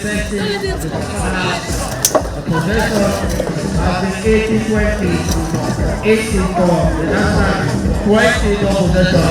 section of the possession has been 80-20, 18 for the national 20 no possession.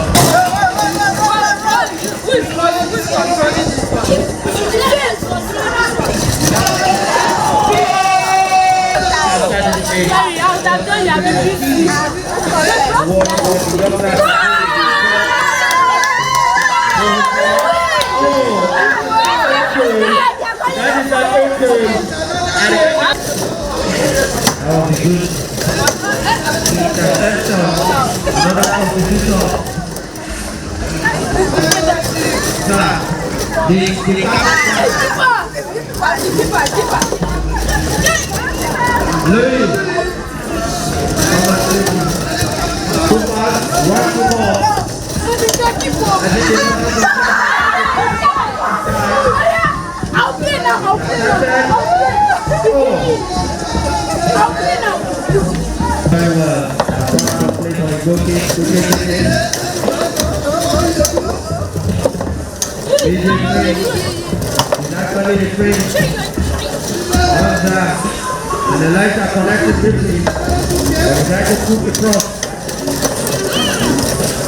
And the lights are connected briefly. We'll try to scoop across.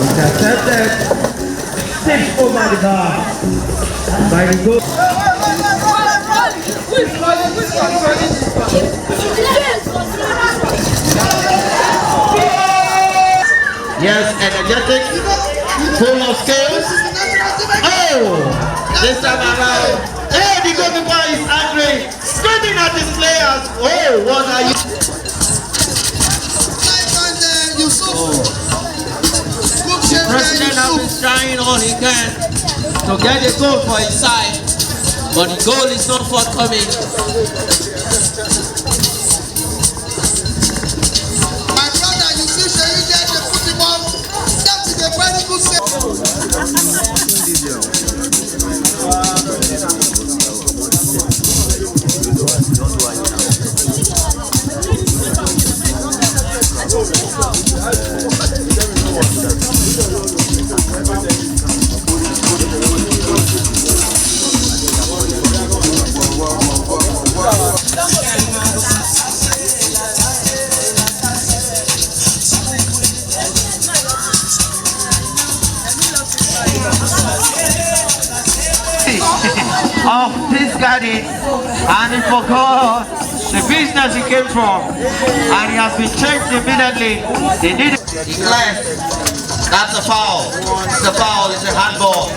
Intercepted. 6 over the bar. By the goal. Yes, energetic, full of skills. Oh, this time around. Hey, the goalkeeper is angry, screaming at his players. Oh, what are you? The president has been trying all he can to get a goal for his side, but the goal is not forthcoming. My brother, you see, you get the football. That is a very good set. Of this garden, and he forgot the business he came from, and he has been changed immediately. They did it. Declared. That's a foul. It's a foul. It's a handball.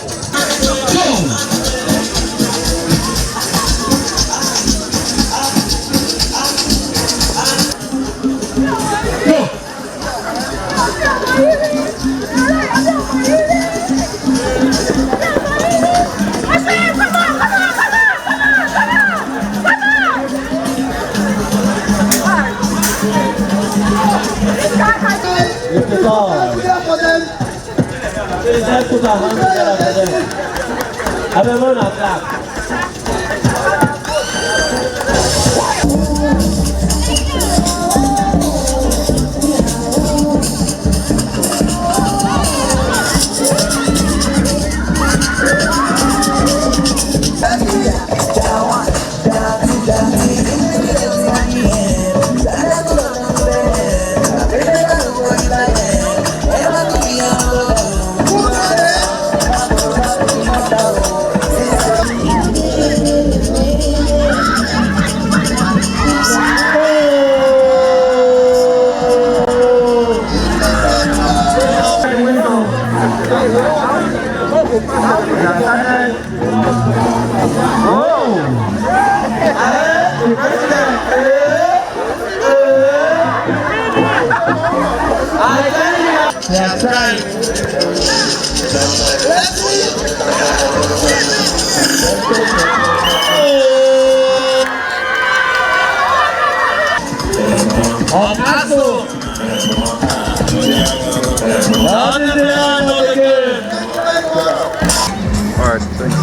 Alright, thanks.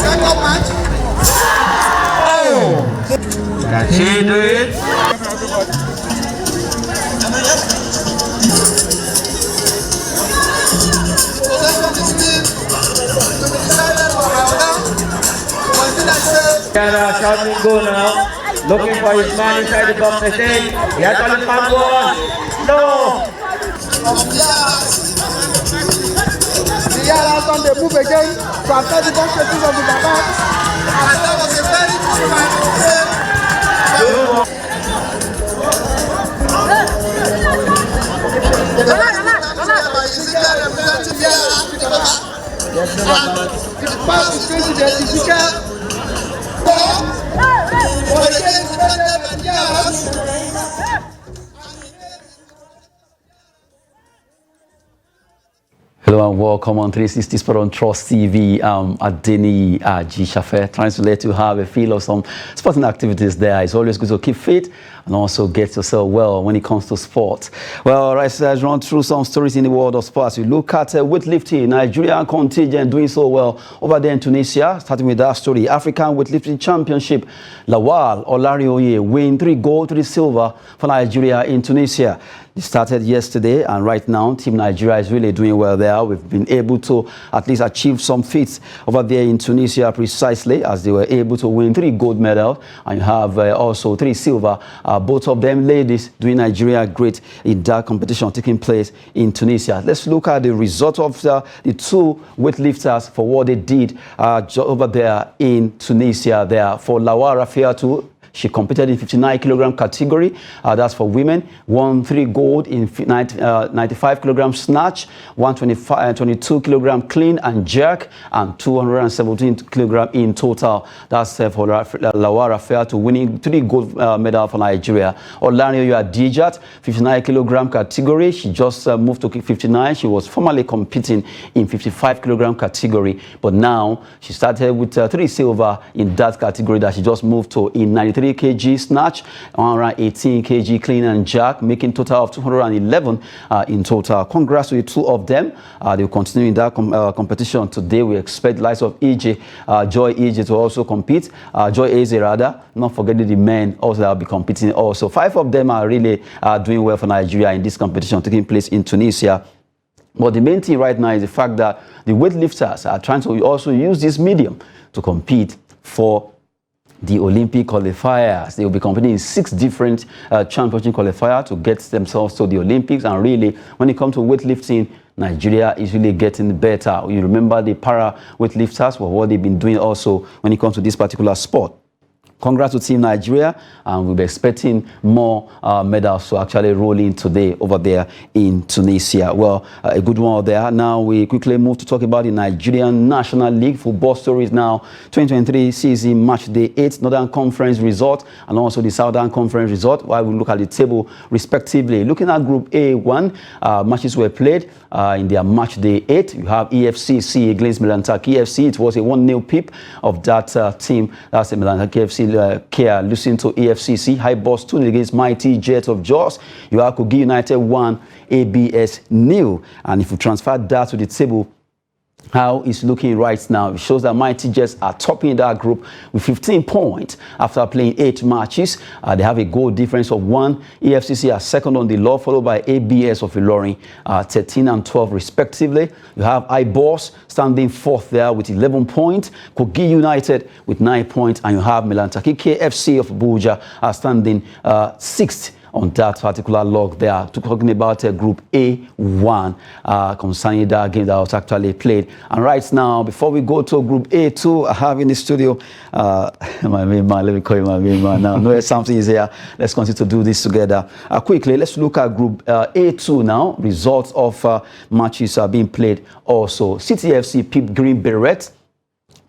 Second match. Can she do it? Possession is Shouting goal now. Looking for his man inside the box. He has got the fan goal. No. The Yaras on the move again to attack the box of the Baba. And that was a very good fight. Hello and welcome on 360 Sport on Trust TV. Adeni G. Shafe, trying to let you have a feel of some sporting activities there. It's always good to keep fit and also get yourself well when it comes to sport. Well, let's run through some stories in the world of sports. We look at weightlifting, Nigerian contingent doing so well over there in Tunisia. Starting with that story, African Weightlifting Championship, Lawal, Olarinoye win 3 gold, 3 silver for Nigeria in Tunisia. It started yesterday, and right now, Team Nigeria is really doing well there. We've been able to at least achieve some feats over there in Tunisia precisely, as they were able to win 3 gold medals, and you have also 3 silver. Both of them ladies doing Nigeria great in that competition taking place in Tunisia. Let's look at the result of the 2 weightlifters for what they did over there in Tunisia. There for Lawal Rafiatu. She competed in 59 kilogram category. That's for women. Won 3 gold in 95 kilogram snatch, 22 kilogram clean and jerk, and 217 kilogram in total. That's for Lawal Rafiatu winning 3 gold medals for Nigeria. Olarinoye Adijat, 59 kilogram category. She just moved to 59. She was formerly competing in 55 kilogram category, but now she started with 3 silver in that category that she just moved to in 93 kg snatch, 118 kg clean and jerk, making total of 211 in total. Congrats to the 2 of them. They will continue in that competition today. We expect the likes of EJ, Joy EJ to also compete. Joy Eze rather, not forgetting the men also that will be competing also. 5 of them are really doing well for Nigeria in this competition taking place in Tunisia. But the main thing right now is the fact that the weightlifters are trying to also use this medium to compete for the Olympic qualifiers. They will be competing in 6 different championship qualifiers to get themselves to the Olympics. And really, when it comes to weightlifting, Nigeria is really getting better. You remember the para weightlifters, well, what they've been doing also when it comes to this particular sport. Congrats to Team Nigeria, and we'll be expecting more medals to actually roll in today over there in Tunisia. Well, a good one there. Now we quickly move to talk about the Nigerian National League football stories now. 2023 season match day 8 Northern Conference result and also the Southern Conference result, while we look at the table respectively. Looking at Group A1, matches were played in their match day 8. You have EFCC against Melantaki FC. It was a 1-0 pip of that team. That's the Melantaki FC. Care losing to EFCC. High Boss 2 against Mighty Jet of Jos. You have Kogi United 1, ABS 0. And if you transfer that to the table, how it's looking right now, it shows that Mighty Jets are topping that group with 15 points after playing 8 matches. They have a goal difference of 1. EFCC are second on the law, followed by ABS of Ilorin, 13 and 12 respectively. You have iBoss standing 4th there with 11 points. Kogi United with 9 points, and you have Melantaki KFC of Abuja standing 6th on that particular log there. Talking about Group A1 concerning that game that was actually played. And right now, before we go to Group A2, I have in the studio my main man. Let me call you my main man now. No, something is here. Let's continue to do this together. Quickly, let's look at Group A2 now. Results of matches are being played also. CTFC Pip Green Beret.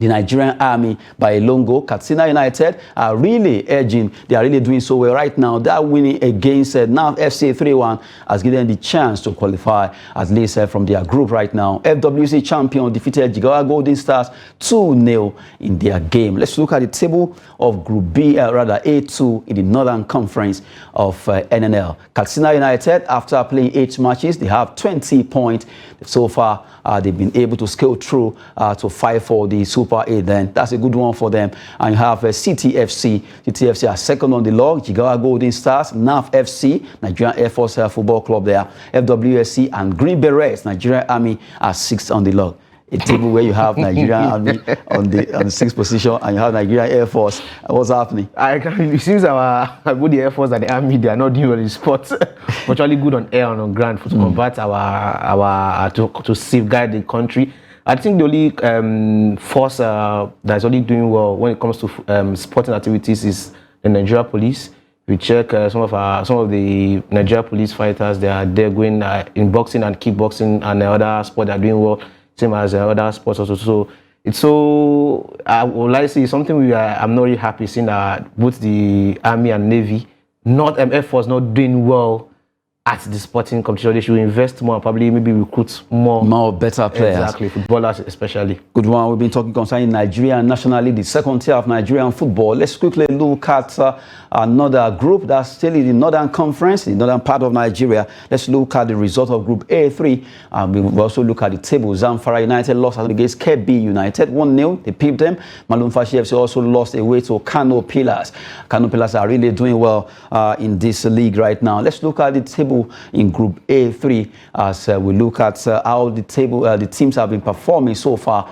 The Nigerian Army by a long goal. Katsina United are really edging. They are really doing so well right now. That winning against NAV FC 3-1 has given them the chance to qualify, at least from their group right now. FWC champion defeated Jigawa Golden Stars 2-0 in their game. Let's look at the table of Group B, rather A2 in the Northern Conference of NNL. Katsina United, after playing 8 matches, they have 20 points. So far, they've been able to scale through to fight for the Super 8 then. That's a good one for them. And you have CTFC. CTFC are second on the log. Jigawa Golden Stars, NAF FC, Nigerian Air Force Football Club there. FWSC and Green Berets, Nigerian Army are 6th on the log. a table where you have Nigerian Army on the sixth position and you have Nigerian Air Force. What's happening? It seems both the Air Force and the Army, they are not doing well in sports. Actually good on air and on ground to convert to safeguard the country. I think the only force that's only doing well when it comes to sporting activities is the Nigeria Police. We check some of the Nigeria police fighters. They are there going in boxing and kickboxing and other sports. They are doing well, same as other sports also. So it's so I would like to say something I'm not really happy seeing that both the Army and Navy, not Air Force, not doing well at the sporting competition. They should invest more, probably maybe recruit more better players. Exactly, footballers especially. Good one. We've been talking concerning Nigeria National League, the second tier of Nigerian football. Let's quickly look at another group that's still in the Northern Conference, the northern part of Nigeria. Let's look at the result of Group A3. We will also look at the table. Zamfara United lost against KB United 1-0. They pipped them. Malumfashi FC also lost away to Kano Pillars. Kano Pillars are really doing well in this league right now. Let's look at the table in Group A3 as we look at how the teams have been performing so far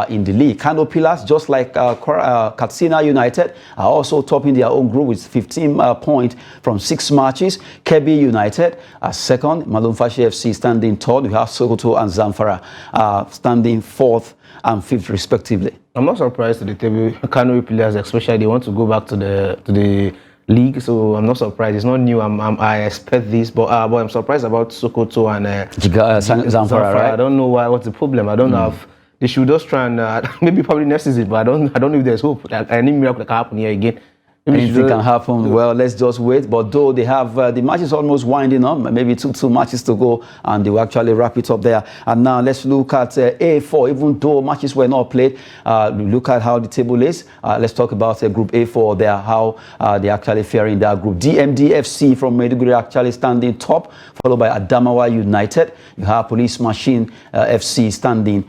in the league. Kano Pillars, just like Katsina United, are also topping their own group with 15 points from 6 matches. KB United second, Malumfashi FC standing third. We have Sokoto and Zamfara standing fourth and fifth respectively. I'm not surprised to the table. Kano Pillars especially, they want to go back to the league, so I'm not surprised. It's not new. I expect this, but I'm surprised about Sokoto and Zamfara. Right? I don't know what's the problem. I don't know if they should just try and maybe probably next season, but I don't know if there's hope that any miracle can happen here again. Anything can happen. Well, let's just wait. But though they have the match is almost winding up, maybe two matches to go, and they will actually wrap it up there. And now let's look at A4. Even though matches were not played, we look at how the table is. Let's talk about Group A4 there, how they actually fare in that group. DMD FC from Maiduguri actually standing top, followed by Adamawa United. You have Police Machine FC standing.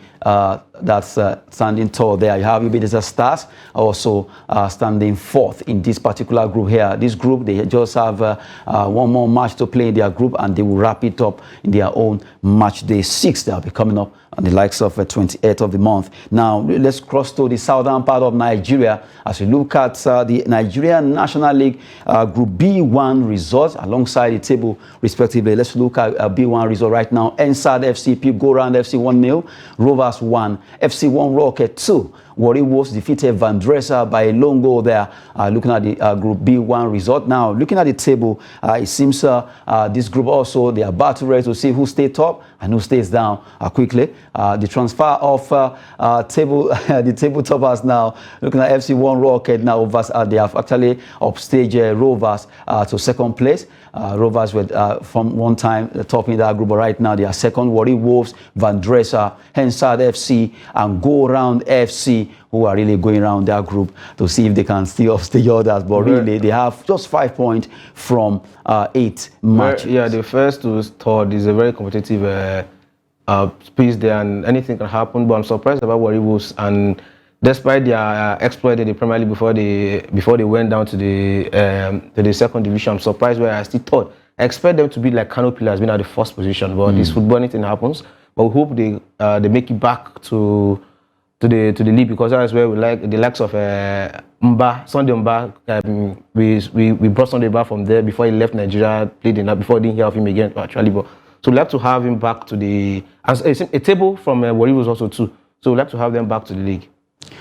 That's standing tall there. You have Ubedeza Stars also standing fourth in this particular group here. This group, they just have one more match to play in their group and they will wrap it up in their own match day 6. They'll be coming up on the likes of 28th of the month. Now, let's cross to the southern part of Nigeria as we look at the Nigerian National League Group B1 results alongside the table respectively. Let's look at B1 result right now. Ensad FC, Go Round FC 1-0, Rovers 1, FC1 Rocket 2. Warri Wolves defeated Van Dresser by a lone goal there. Looking at the Group B1 result. Now, looking at the table, it seems this group also, they are battle ready to see who stays top and who stays down quickly. The transfer of the table toppers now, looking at FC1 Rocket now, they have actually upstaged Rovers to second place. Rovers were from one time topping that group, but right now they are second. Warri Wolves, Van Dresser, Ensad FC, and Go Round FC, who are really going around their group to see if they can still upstage others. But really, they have just 5 points from 8 matches. Yeah, the first to third is a very competitive space there, and anything can happen. But I'm surprised about Warri Wolves, and despite their exploit in the Premier League before they went down to the second division, I'm surprised where I still thought. I expect them to be like Kano Pillars, being at the first position. But this football, anything happens. But we hope they make it back to the league, because that's where we like the likes of Sunday Mba. We brought Sunday Mba from there before he left Nigeria, played in that before I didn't hear of him again actually. But so we like to have him back to a table from Warri Wolves also too. So we like to have them back to the league.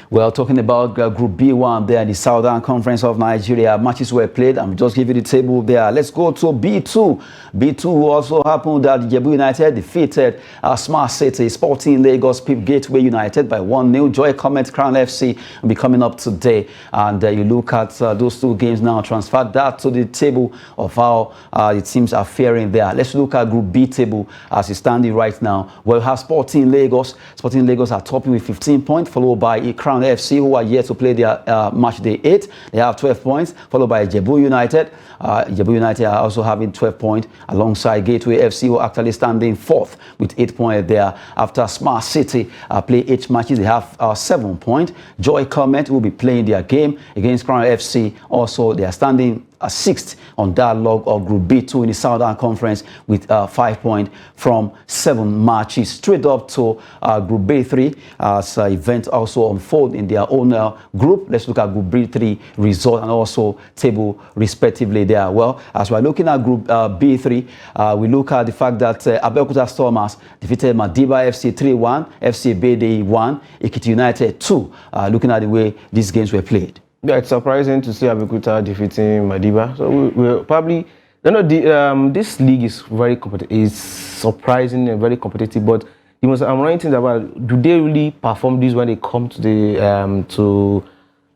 Well, talking about Group B1 there, the Southern Conference of Nigeria, matches were played. I'm just giving you the table there. Let's go to B2. B2 also happened that Jebu United defeated Smart City, Sporting Lagos, Pip Gateway United by 1-0. Joy Comet Crown FC will be coming up today. And you look at those two games now, transfer that to the table of how the teams are faring there. Let's look at Group B table as it's standing right now. We'll have Sporting Lagos. Sporting Lagos are topping with 15 points, followed by Crown FC, who are yet to play their match day 8. They have 12 points, followed by Jebu United. Jebu United are also having 12 points, alongside Gateway FC, who are actually standing 4th with 8 points there. After Smart City play 8 matches, they have 7 points. Joy Comet will be playing their game against Crown FC. Also, they are standing sixth on that log of Group B2 in the Southern Conference with 5 points from 7 matches. Straight up to Group B3 as events also unfold in their own group. Let's look at Group B3 result and also table respectively there. Well, as we're looking at Group B3, we look at the fact that Abeokuta Stormers defeated Madiba FC 3-1, FC Bede 1, Ekiti United 2. Looking at the way these games were played. Yeah, it's surprising to see Abeokuta defeating Madiba. So we'll probably, this league is very competitive. It's surprising and very competitive. But the most annoying thing about, do they really perform this when they come to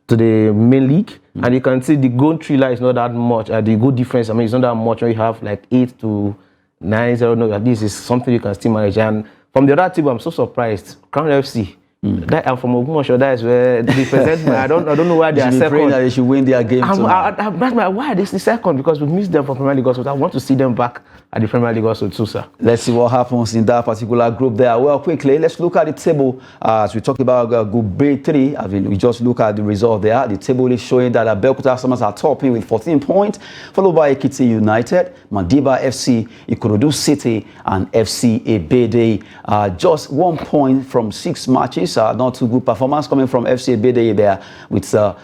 the main league? And you can see the goal thriller is not that much. The goal difference, I mean, it's not that much when you have like 8 to 9-0. No, this is something you can still manage. And from the other team, I'm so surprised. Crown FC. That I'm from Ogumosho. That is where they present me. I don't know why they are second. That they should win their game. That's why this is second, because we missed them for Premier League also. I want to see them back at the Premier League also too, sir. Let's see what happens in that particular group there. Well, quickly, let's look at the table as we talk about Group B3. I mean, we just look at the result there. The table is showing that Abeokuta Stormers are topping with 14 points, followed by Ekiti United, Madiba FC, Ikorodu City, and FC Ebede. Just 1 point from 6 matches. Not too good performance coming from FC Ebede there with a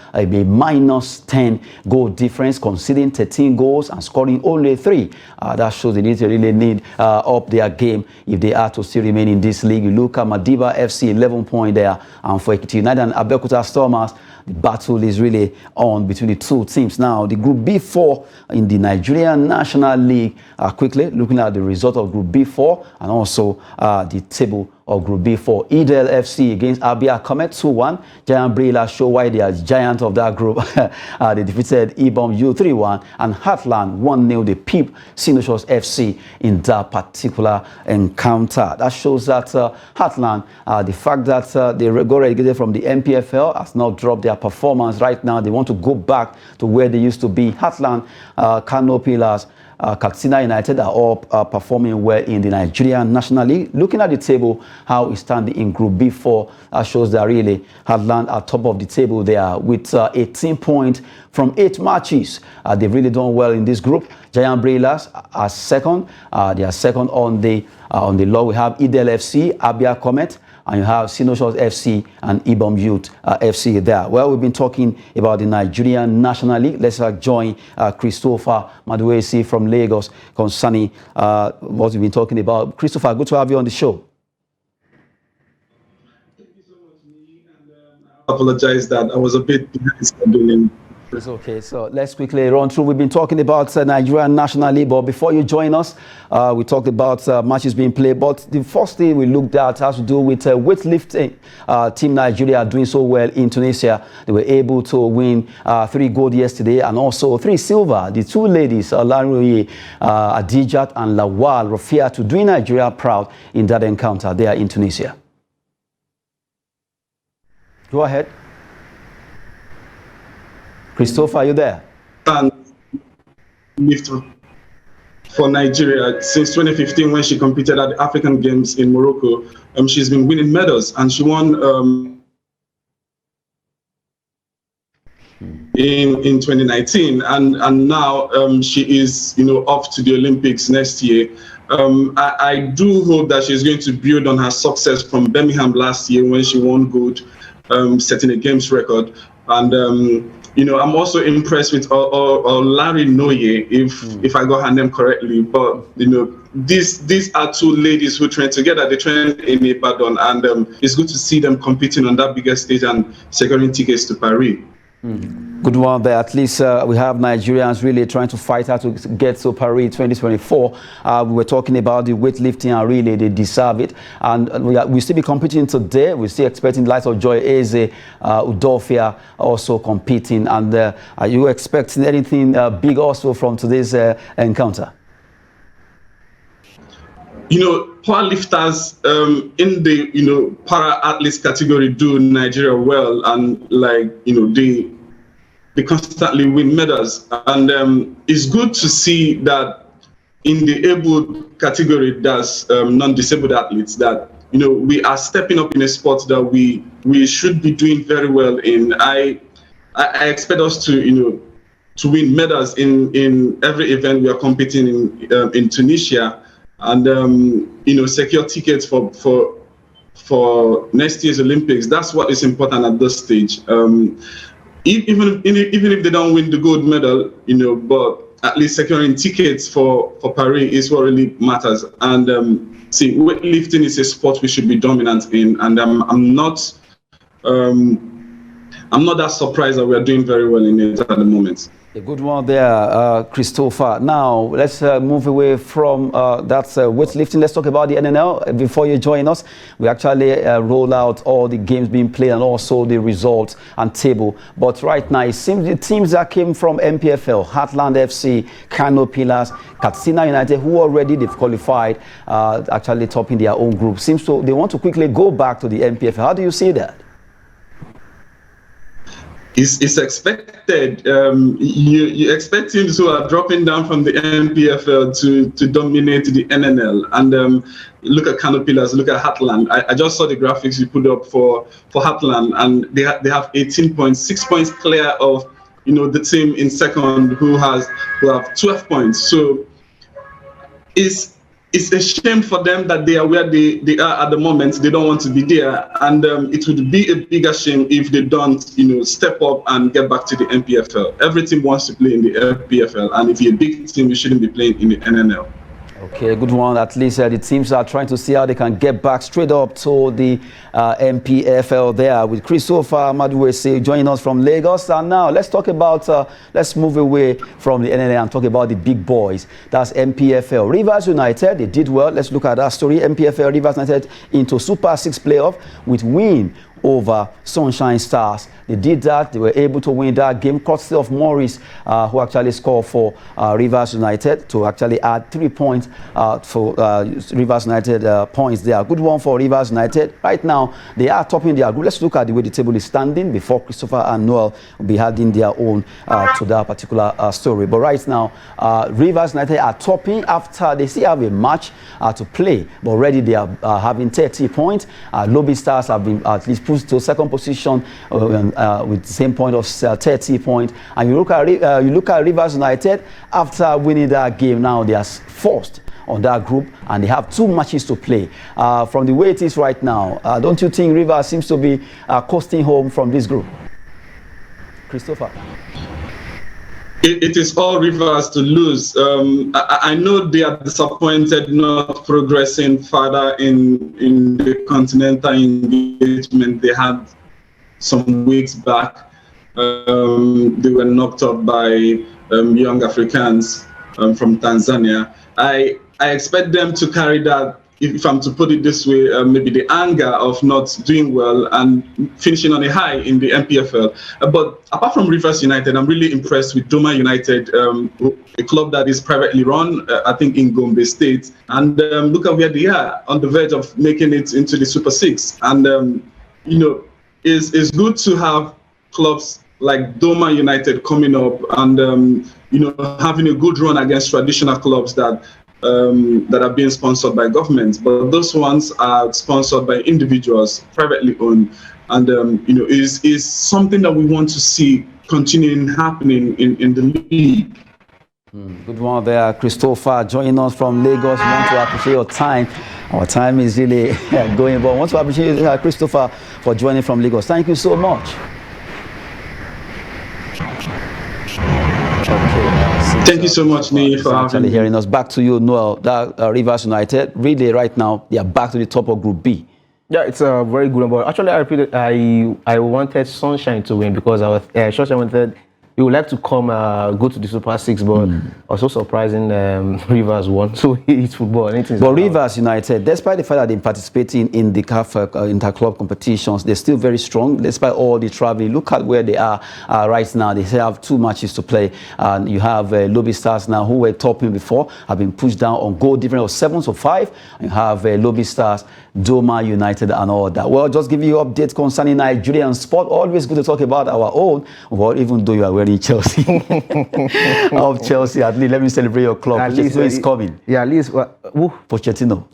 minus 10 goal difference, conceding 13 goals and scoring only 3. That shows they really need up their game if they are to still remain in this league. You look at Madiba FC, 11 points there, and for Ekiti United and Abeokuta Stormers, the battle is really on between the two teams. Now, the Group B4 in the Nigerian National League, quickly looking at the result of Group B4 and also the table of Group B4. Idel FC against Abia Comet 2-1. Giant Brila show why they are giant of that group. They defeated Ibom U 3-1 and Heartland 1-0. They peep Sinoshos FC in that particular encounter. That shows that Heartland, the fact that they got relegated from the MPFL has not dropped their performance. Right now, they want to go back to where they used to be. Heartland, Kano Pillars, Katsina United are all performing well in the Nigerian National League. Looking at the table, how it's standing in Group B4, shows that really Heartland are top of the table there with 18 points from 8 matches. They've really done well in this group. Giant Brailas are second. They are second on the log. We have Idel FC, Abia Comet, and you have Sinoshos FC and Ibom Youth FC there. Well, we've been talking about the Nigerian National League. Let's join Christopher Maduesi from Lagos concerning what we've been talking about. Christopher, good to have you on the show. Thank you so much, me. And I apologize that I was a bit behind scheduling. It's okay. So let's quickly run through. We've been talking about Nigerian National League, but before you join us, we talked about matches being played. But the first thing we looked at has to do with weightlifting. Team Nigeria are doing so well in Tunisia. They were able to win 3 gold yesterday and also 3 silver. The 2 ladies, Olarinoye, Adijat and Lawal, Rafia, to doing Nigeria proud in that encounter there in Tunisia. Go ahead. Christopher, are you there? And for Nigeria since 2015, when she competed at the African Games in Morocco, she's been winning medals, and she won in 2019, and now she is off to the Olympics next year. I do hope that she's going to build on her success from Birmingham last year when she won gold, setting a games record. And I'm also impressed with Olarinoye, if I got her name correctly. But these are 2 ladies who train together. They train in Ibadan, and it's good to see them competing on that bigger stage and securing tickets to Paris. Good one there. At least we have Nigerians really trying to fight out to get to Paris 2024. We were talking about the weightlifting, and really they deserve it. And we still be competing today. We're still expecting Light of Joy, Eze, Udofia also competing. And are you expecting anything big also from today's encounter? Powerlifters in the para athletes category do Nigeria well, and they constantly win medals. And it's good to see that in the able category, that's non-disabled athletes, that we are stepping up in a sport that we should be doing very well in. I expect us to to win medals in every event we are competing in Tunisia, and secure tickets for next year's Olympics. That's what is important at this stage. Even if they don't win the gold medal, but at least securing tickets for Paris is what really matters. And weightlifting is a sport we should be dominant in, and I'm not that surprised that we are doing very well in it at the moment. A good one there, Christopher. Now, let's move away from that weightlifting. Let's talk about the NNL. Before you join us, we actually roll out all the games being played and also the results and table. But right now, it seems the teams that came from MPFL, Heartland FC, Kano Pillars, Katsina United, who already they've qualified, actually topping their own group, seems to they want to quickly go back to the MPFL. How do you see that? It's expected. You expect teams who are dropping down from the MPFL to dominate the NNL. And look at Kano Pillars, look at Heartland. I just saw the graphics you put up for Heartland, and they have 18 points, 6 points clear of the team in second who have 12 points. So it's a shame for them that they are where they are at the moment. They don't want to be there, and it would be a bigger shame if they don't, step up and get back to the MPFL. Every team wants to play in the MPFL, and if you're a big team, you shouldn't be playing in the NNL. Okay, good one. At least the teams are trying to see how they can get back straight up to the MPFL there with Christopher Maduwese joining us from Lagos. And now let's talk about, let's move away from the NNL and talk about the big boys. That's MPFL. Rivers United, they did well. Let's look at that story. MPFL Rivers United into Super 6 playoff with win over Sunshine Stars. They did that. They were able to win that game courtesy of Morris, who actually scored for Rivers United to actually add 3 points for Rivers United points there. Good one for Rivers United. Right now, they are topping their group. Let's look at the way the table is standing before Christopher and Noel will be adding their own to that particular story. But right now, Rivers United are topping after they still have a match to play. But already they are having 30 points. Lobby Stars have been at least pushed to second position with the same point of 30 points. And you look at Rivers United after winning that game. Now they are forced on that group and they have 2 matches to play. From the way it is right now, don't you think Rivers seems to be coasting home from this group? Christopher. It is all Rivers to lose. I know they are disappointed not progressing further in the continental engagement they had some weeks back. They were knocked up by young Africans from Tanzania. I expect them to carry that, if I'm to put it this way, maybe the anger of not doing well and finishing on a high in the MPFL. But apart from Rivers United, I'm really impressed with Doma United, a club that is privately run, I think in Gombe State. And look at where they are, on the verge of making it into the Super 6. And, it's good to have clubs like Doma United coming up and, having a good run against traditional clubs that are being sponsored by governments, but those ones are sponsored by individuals, privately owned, and is something that we want to see continuing happening in the league. Good one there, Christopher, joining us from Lagos. We want to appreciate your time. Our time is really going, but I want to appreciate Christopher for joining from Lagos. Thank you so much. Thank you so much, Nii, for actually hearing us. Back to you, Noel. That Rivers United, really right now, they are back to the top of Group B. Yeah, it's a very good one. Actually, I repeated, I wanted Sunshine to win because I was Sunshine wanted. We would like to come go to the Super 6, but also surprising Rivers won. So it's football. But Rivers United, despite the fact that they're participating in the CAF inter-club competitions, they're still very strong despite all the traveling. Look at where they are right now. They have 2 matches to play. And you have Lobby Stars now, who were topping before, have been pushed down on goal difference of 7-5. And you have Lobby Stars, Doma United and all that. Well, just give you updates concerning Nigerian sport. Always good to talk about our own, well, even though you are wearing Chelsea. Of Chelsea, at least let me celebrate your club. At Pochettino is coming. Yeah, at least Pochettino.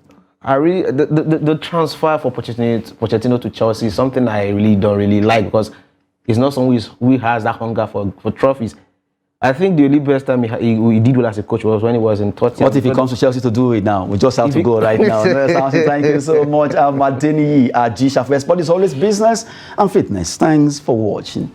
I really the transfer for Pochettino to Chelsea is something I really don't really like because he's not someone who has that hunger for trophies. I think the only best time he did well as a coach was when he was in Tottenham. What if he comes to Chelsea to do it now? We just have to go right now. Thank you so much, Adeniyi Ajisafe. Sport is always business and fitness. Thanks for watching.